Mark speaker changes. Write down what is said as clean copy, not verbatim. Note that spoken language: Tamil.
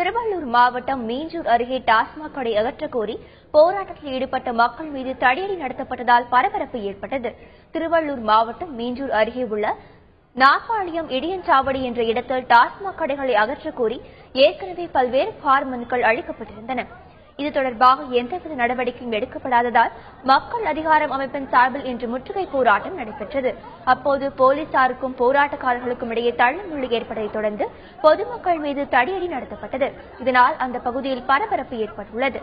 Speaker 1: திருவள்ளூர் மாவட்டம் மீஞ்சூர் அருகே டாஸ்மாக் கடை அகற்றக் கோரி போராட்டத்தில் ஈடுபட்ட மக்கள் மீது தடியடி நடத்தப்பட்டதால் பரபரப்பு ஏற்பட்டது. திருவள்ளூர் மாவட்டம் மீஞ்சூர் அருகே உள்ள நாப்பாளையம் இடியன்சாவடி என்ற இடத்தில் டாஸ்மாக் கடைகளை அகற்றக் கோரி ஏற்கனவே பல்வேறு மனுக்கள் அளிக்கப்பட்டிருந்தன. இது தொடர்பாக எந்தவித நடவடிக்கையும் எடுக்கப்படாததால் மக்கள் அதிகாரம் அமைப்பின் சார்பில் இன்று முற்றுகை போராட்டம் நடைபெற்றது. அப்போது போலீசாருக்கும் போராட்டக்காரர்களுக்கும் இடையே தள்ளுமுள்ளு ஏற்பட்டதைத் தொடர்ந்து பொதுமக்கள் மீது தடியடி நடத்தப்பட்டது. இதனால் அந்த பகுதியில் பரபரப்பு ஏற்பட்டுள்ளது.